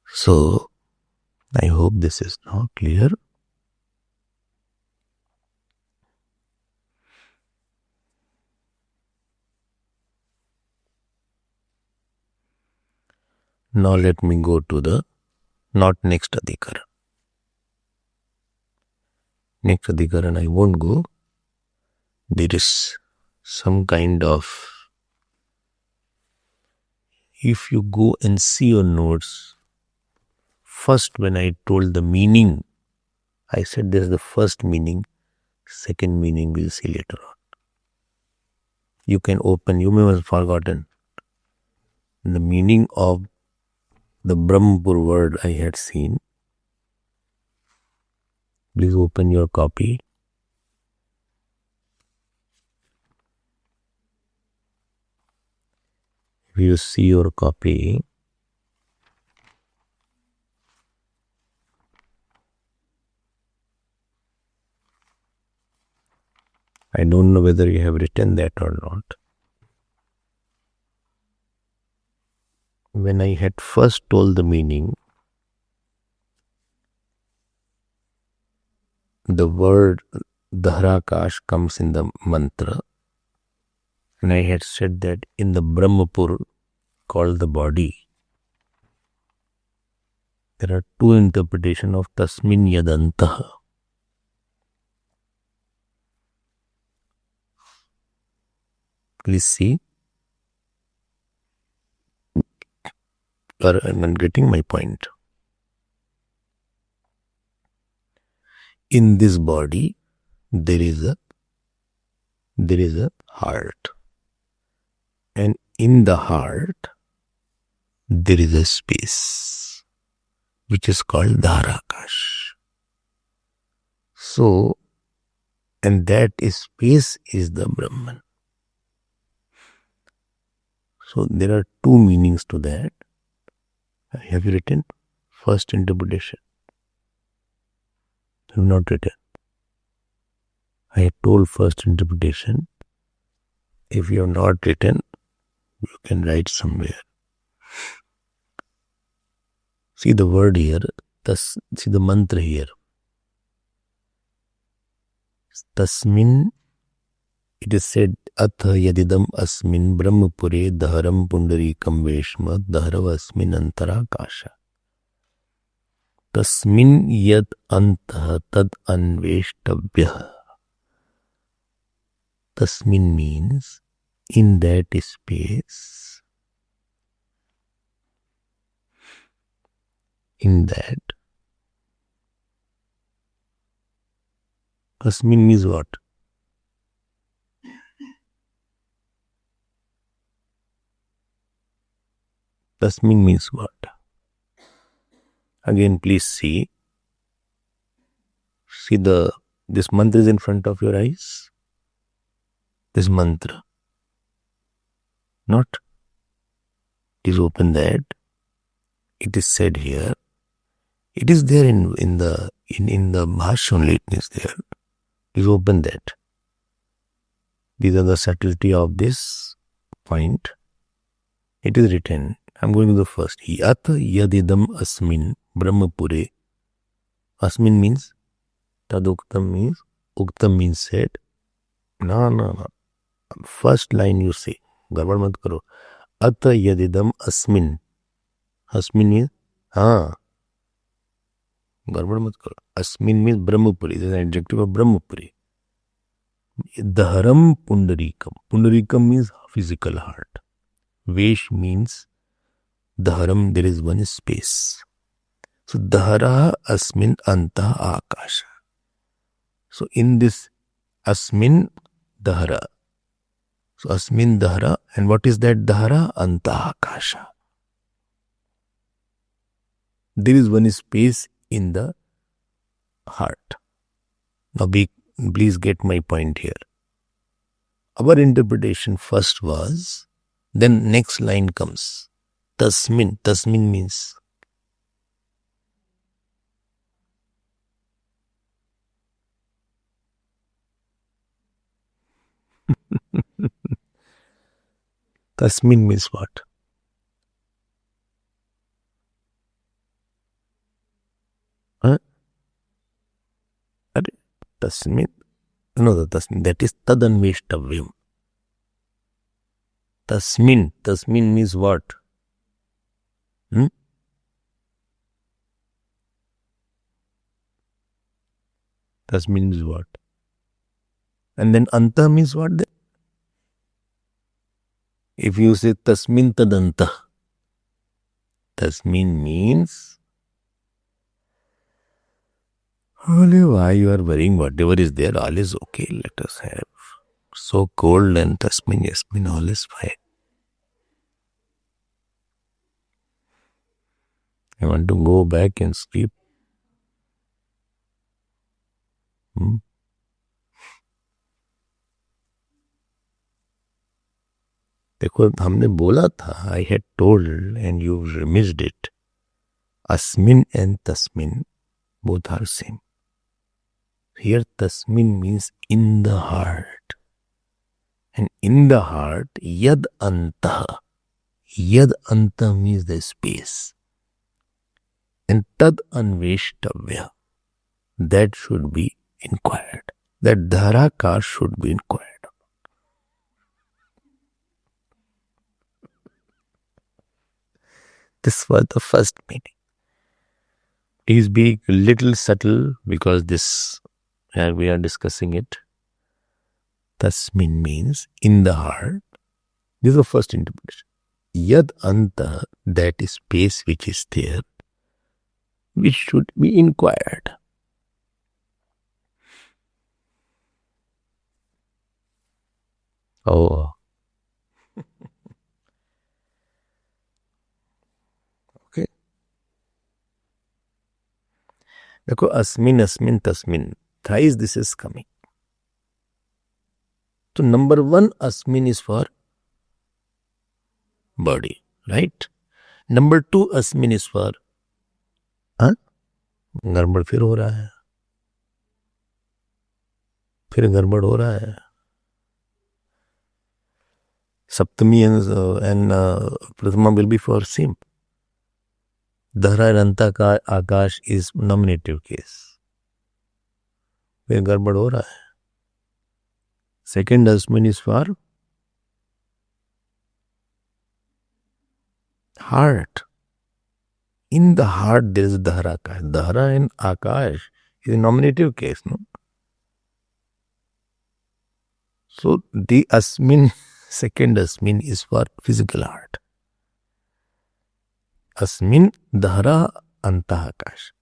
So, I hope this is now clear. Now let me go to the not next Adhikaran. Next Adhikaran I won't go. There is some kind of, if you go and see your notes, first when I told the meaning, I said this is the first meaning, second meaning we'll see later on. You can open, you may have forgotten the meaning of the Brahmapur word I had seen. Please open your copy. you see your copy, I don't know whether you have written that or not. When I had first told the meaning, the word Dhahrakash comes in the mantra, and I had said that in the Brahmapur called the body, there are two interpretations of Tasmin Yadantaha. Please see. I'm getting my point. In this body, there is a heart, and in the heart, there is a space, which is called Dharakash. So, and that space is the Brahman. So there are two meanings to that. Have you written? First interpretation. I have not written. I have told first interpretation. If you have not written, you can write somewhere. See the word here. See the mantra here. Tasmin, it is said, Atha yadidam asmin brahmapure dharam pundarikam veshma dharavasmin antarakasha. Tasmin yad antah tad anveshtabhyah. Tasmin means in that space, in that. Tasmin means what? Tasmin means what? Again, please see. See this mantra is in front of your eyes. This mantra. Not. Please open that. It is said here. It is there in the Bhashya only. It is there. Please open that. These are the subtlety of this point. It is written. I'm going to the first. Yat yadidam asmin brahmapure. Asmin means taduktam means uktam means said. No. First line you say. Garbad mat karo. At yadidam asmin. Asmin is Garbad mat karo. Asmin means Brahmapuri. This is an adjective of Brahmapuri. Dharam pundarikam. Pundarikam means physical heart. Vesh means Dharam, there is one space. So Dhara asmin anta akasha. So in this asmin Dhara. So asmin Dhara, and what is that Dhara? Anta akasha. There is one space in the heart. Now please get my point here. Our interpretation first was, then next line comes. Tasmin. Tasmin means Tasmin means what? Tasmin. No, the Tasmin. That is Tadanveshtavyam. Tasmin. Tasmin means what? Tasmin means what? And then Anta means what then? If you say Tasmin Tadanta, Tasmin means only why you are worrying, whatever is there, all is okay, let us have. So cold and Tasmin Yasmin, all is fine. I want to go back and sleep. देखो हमने बोला था, I had told and you missed it. Asmin and tasmin both are same. Here tasmin means in the heart. And in the heart, yad antah. Yad antah means the space. And tad anveshtavya. That should be inquired. That dharaka should be inquired. This was the first meaning. Please be a little subtle because this, we are discussing it. Tasmin means in the heart. This is the first interpretation. Yad anta, that is space which is there, which should be inquired. Oh. Okay. देखो अस्मिन अस्मिन तस्मिन, thrice this is coming. So number one, asmin is for body, right? Number two, asmin is for गड़बड़ फिर हो रहा है, फिर गड़बड़ हो रहा है. Saptami and Prathama will be for same. Dhara and Anta ka Akash is nominative case. फिर गड़बड़ हो रहा है. Second asmin is for heart. In the heart there is Dhara Akash. Dhara and Akash is a nominative case, no? So the asmin, second asmin is for physical heart. Asmin Dhara Anta Akash.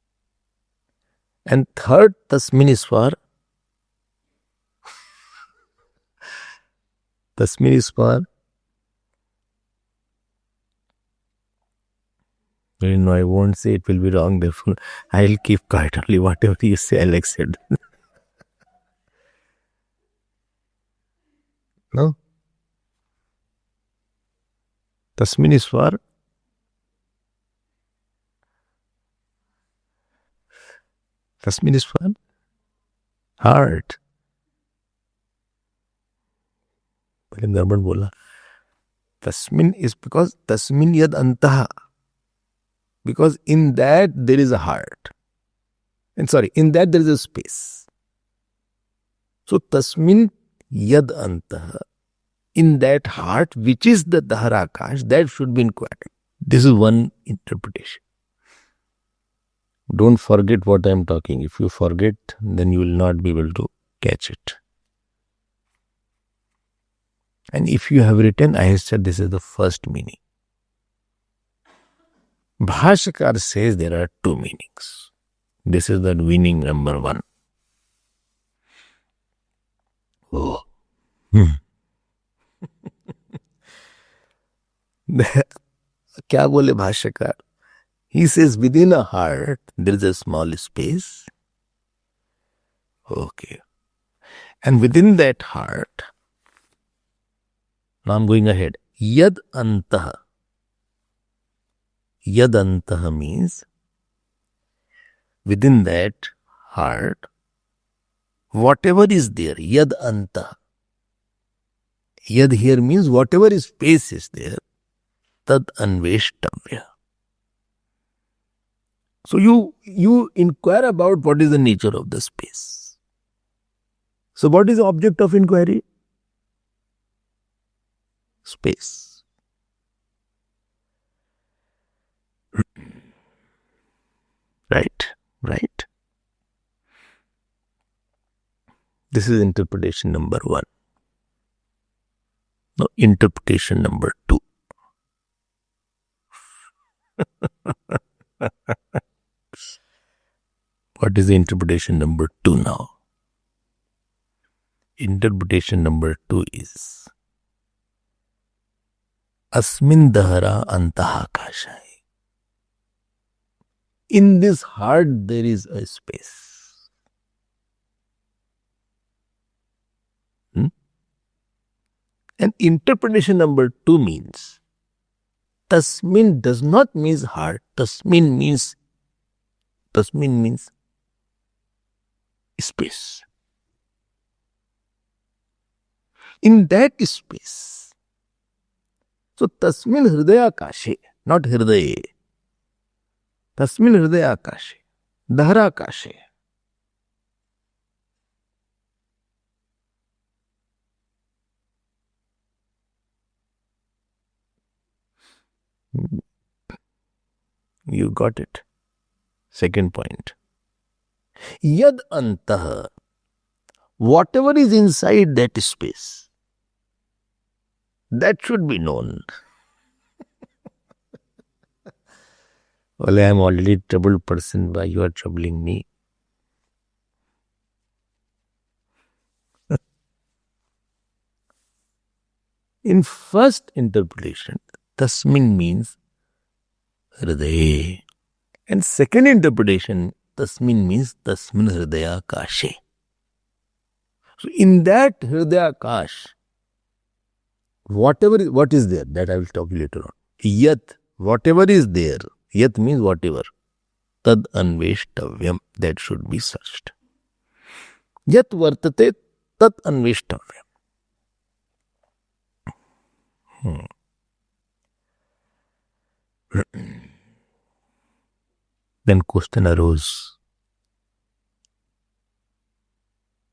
And third tasmin is for no, I won't say, it will be wrong, therefore I'll keep quiet. Only whatever you say, I'll accept. No? Tasmin is for heart. पहले गड़बड़ बोला. Tasmin is because tasmin yad antaha. Because in that there is a heart. And sorry, in that there is a space. So tasmin yad antaha. In that heart, which is the Dhaharakash, that should be inquired. This is one interpretation. Don't forget what I am talking. If you forget, then you will not be able to catch it. And if you have written, I have said this is the first meaning. Bhashakar says there are two meanings. This is the meaning number one. Oh. क्या बोले भाष्यकार? He says within a heart there is a small space. Okay. And within that heart, now I'm going ahead. Yad antaha. Yad antaha means within that heart, whatever is there, yad antaha. Yad here means whatever is space is there, tad anveshtavya. So you inquire about what is the nature of the space. So what is the object of inquiry? Space. Right. This is interpretation number one. Now interpretation number two. What is the interpretation number two now? Interpretation number two is Asmin Dahara Antaha Kashai. In this heart there is a space. And interpretation number 2 means tasmin does not mean heart. Tasmin means space. In that space. So tasmin hridayakashe, not hridaye. Tasmin hridayakashe, daharakashe. You got it. Second point. Yad antah, whatever is inside that space, that should be known. Well, I am already a troubled person. Why you are troubling me? In first interpretation, tasmin means hriday. And second interpretation, tasmin means tasmin hridaya kashe. So in that hridaya kash, what is there, that I will talk later on. Yat, whatever is there, yat means whatever. Tad anveshtavyam, that should be searched. Yat vartate tad anveshtavyam. Then question arose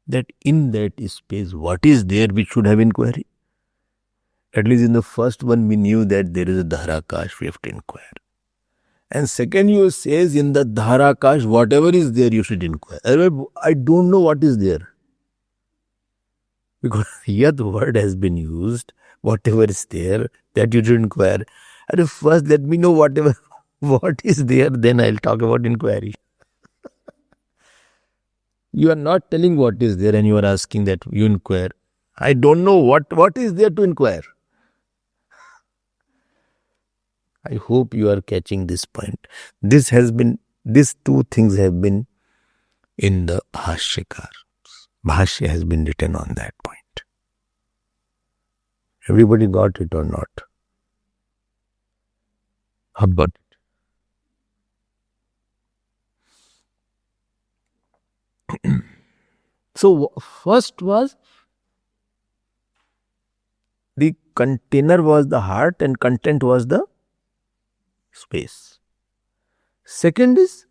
that in that space, what is there which should have inquiry? At least in the first one, we knew that there is a Dharakash, we have to inquire. And second, you says in the Dharakash, whatever is there, you should inquire. I don't know what is there. Because yad word has been used, whatever is there, that you should inquire. And first, let me know what is there, then I'll talk about inquiry. You are not telling what is there and you are asking that you inquire. I don't know what is there to inquire. I hope you are catching this point. These two things have been in the Bhashyakar. Bhashya has been written on that point. Everybody got it or not? How about it? So first was the container was the heart and content was the space. Second is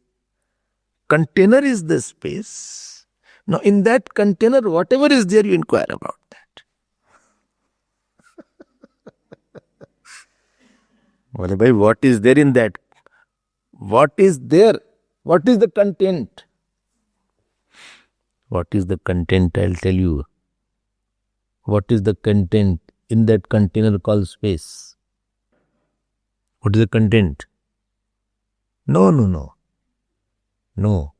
container is the space. Now in that container, whatever is there, you inquire about that. What is there in that? What is there? What is the content? What is the content? I'll tell you. What is the content in that container called space? What is the content? No. Now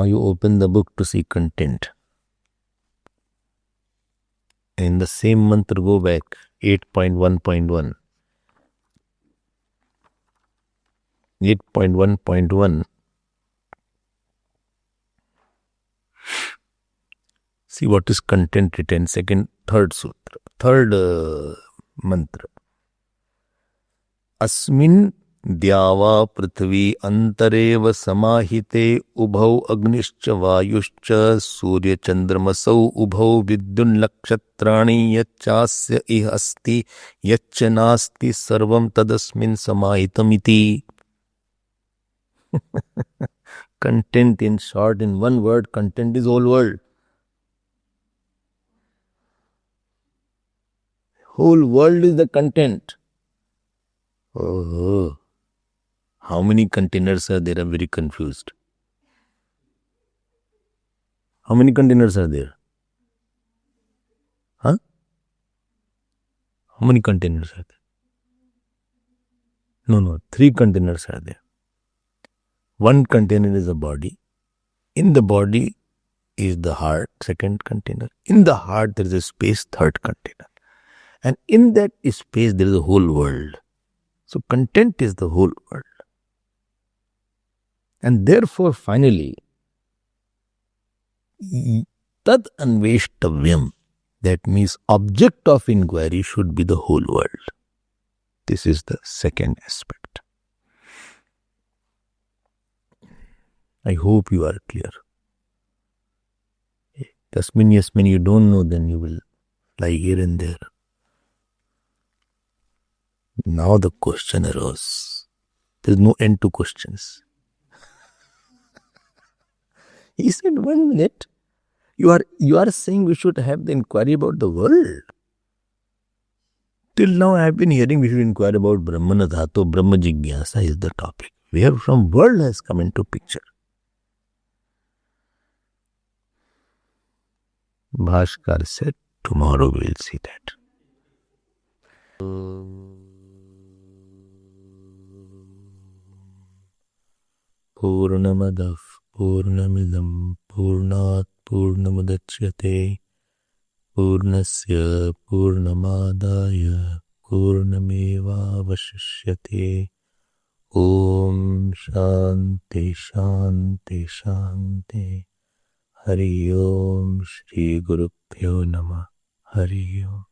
you open the book to see content. In the same mantra, go back 8.1.1. 8.1.1. See what is content written. Third sutra. Third mantra. Asmin Dyava Prithvi Antarev Samahite Ubhau Agnischa Vayuscha Surya Chandramasau Ubhau Vidyun Lakshatrani Yachasya Ihasti Yachanasti Sarvam Tadasmin Samahitamiti. Content, in short, in one word, content is whole world. Whole world is the content. Oh, how many containers are there? I'm very confused. How many containers are there? Huh? How many containers are there? No, 3 containers are there. One container is a body. In the body is the heart, second container. In the heart there is a space, third container. And in that space there is a whole world. So content is the whole world. And therefore finally, tad anveshtavyam, That means object of inquiry should be the whole world. This is the second aspect. I hope you are clear. Tasmin Yasmin, you don't know, then you will fly here and there. Now the question arose. There is no end to questions. He said, 1 minute. You are saying we should have the inquiry about the world. Till now I have been hearing we should inquire about Brahmana Dhatu, Brahma Jigyasa is the topic. Where from world has come into picture? Bhaskar said, tomorrow we will see that. Purnamadav Purnamidam Purnat Purnamudachyate Purnasya Purnamadaya Purnameva Vashishyate. Om Shanti Shanti Shanti. Hari Om Shri Guru Pyo Namah. Hari Om.